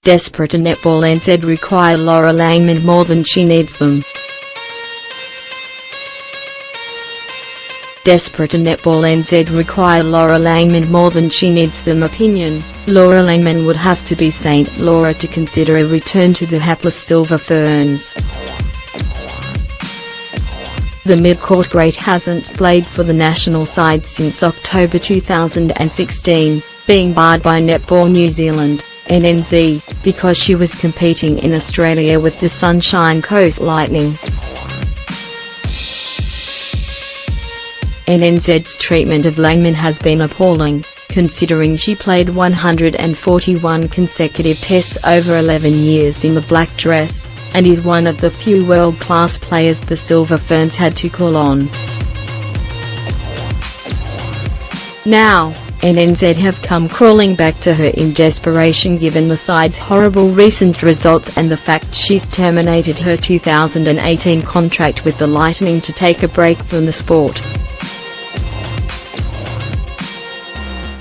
Desperate to Netball NZ require Laura Langman more than she needs them. Desperate to Netball NZ require Laura Langman more than she needs them. Opinion: Laura Langman would have to be St. Laura to consider a return to the hapless Silver Ferns. The mid-court great hasn't played for the national side since October 2016, being barred by Netball New Zealand (NNZ) because she was competing in Australia with the Sunshine Coast Lightning. NNZ's treatment of Langman has been appalling, considering she played 141 consecutive tests over 11 years in the black dress, and is one of the few world-class players the Silver Ferns had to call on. Now, NNZ have come crawling back to her in desperation given the side's horrible recent results and the fact she's terminated her 2018 contract with the Lightning to take a break from the sport.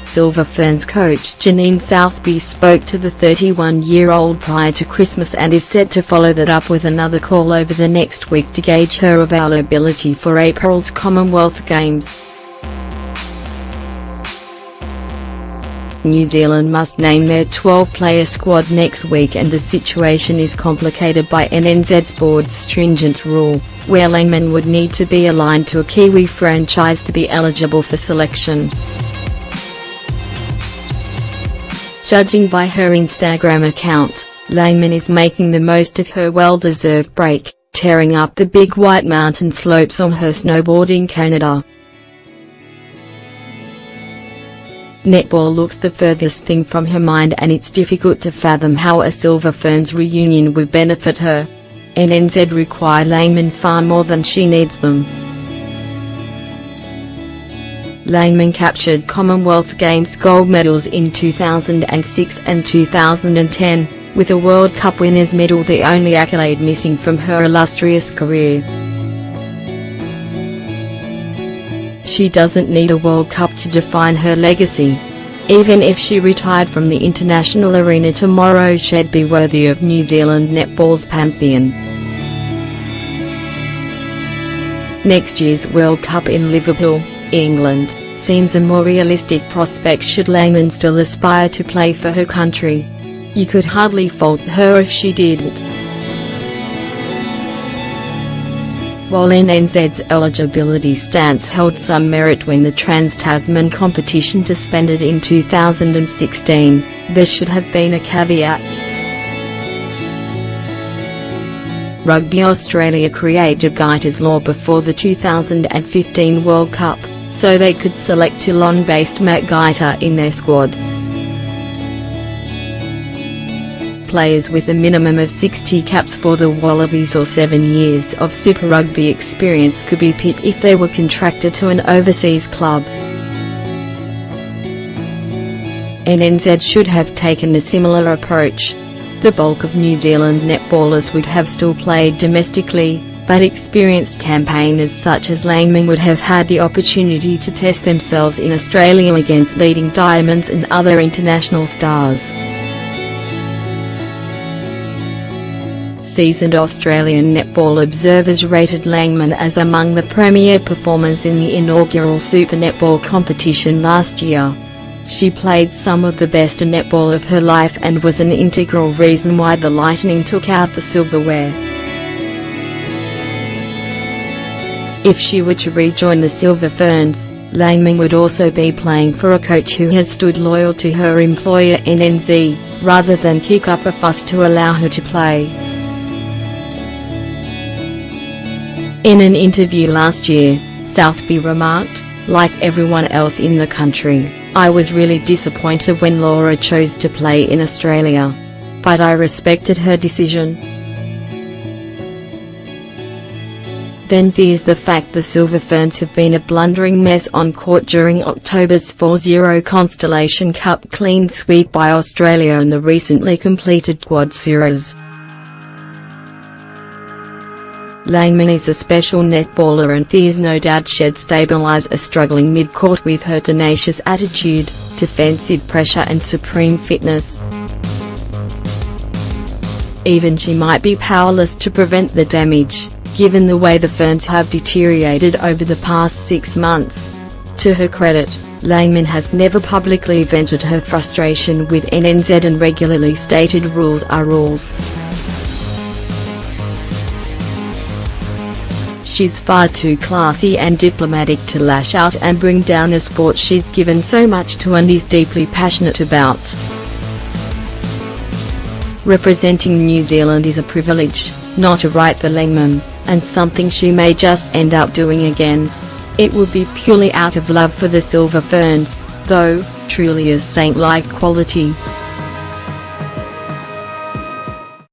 Silver Ferns coach Janine Southby spoke to the 31-year-old prior to Christmas and is set to follow that up with another call over the next week to gauge her availability for April's Commonwealth Games. New Zealand must name their 12-player squad next week, and the situation is complicated by NNZ's board's stringent rule, where Langman would need to be aligned to a Kiwi franchise to be eligible for selection. Judging by her Instagram account, Langman is making the most of her well-deserved break, tearing up the big white mountain slopes on her snowboard in Canada. Netball looks the furthest thing from her mind, and it's difficult to fathom how a Silver Ferns reunion would benefit her. NNZ require Langman far more than she needs them. Langman captured Commonwealth Games gold medals in 2006 and 2010, with a World Cup winners' medal the only accolade missing from her illustrious career. She doesn't need a World Cup to define her legacy. Even if she retired from the international arena tomorrow, she'd be worthy of New Zealand netball's pantheon. Next year's World Cup in Liverpool, England, seems a more realistic prospect should Langman still aspire to play for her country. You could hardly fault her if she didn't. While NNZ's eligibility stance held some merit when the Trans-Tasman competition suspended in 2016, there should have been a caveat. Rugby Australia created Gaita's law before the 2015 World Cup, so they could select Toulon-based Matt Gaita in their squad. Players with a minimum of 60 caps for the Wallabies or 7 years of Super Rugby experience could be picked if they were contracted to an overseas club. NNZ should have taken a similar approach. The bulk of New Zealand netballers would have still played domestically, but experienced campaigners such as Langman would have had the opportunity to test themselves in Australia against leading diamonds and other international stars. Seasoned Australian netball observers rated Langman as among the premier performers in the inaugural Super Netball competition last year. She played some of the best netball of her life and was an integral reason why the Lightning took out the silverware. If she were to rejoin the Silver Ferns, Langman would also be playing for a coach who has stood loyal to her employer NNZ, rather than kick up a fuss to allow her to play. In an interview last year, Southby remarked, "Like everyone else in the country, I was really disappointed when Laura chose to play in Australia. But I respected her decision." Then there's the fact the Silver Ferns have been a blundering mess on court during October's 4-0 Constellation Cup clean sweep by Australia in the recently completed Quad Series. Langman is a special netballer, and there's no doubt she'd stabilise a struggling mid-court with her tenacious attitude, defensive pressure and supreme fitness. Even she might be powerless to prevent the damage, given the way the ferns have deteriorated over the past 6 months. To her credit, Langman has never publicly vented her frustration with NNZ and regularly stated rules are rules. She's far too classy and diplomatic to lash out and bring down a sport she's given so much to and is deeply passionate about. Representing New Zealand is a privilege, not a right for Langman, and something she may just end up doing again. It would be purely out of love for the Silver Ferns, though, truly a saint-like quality.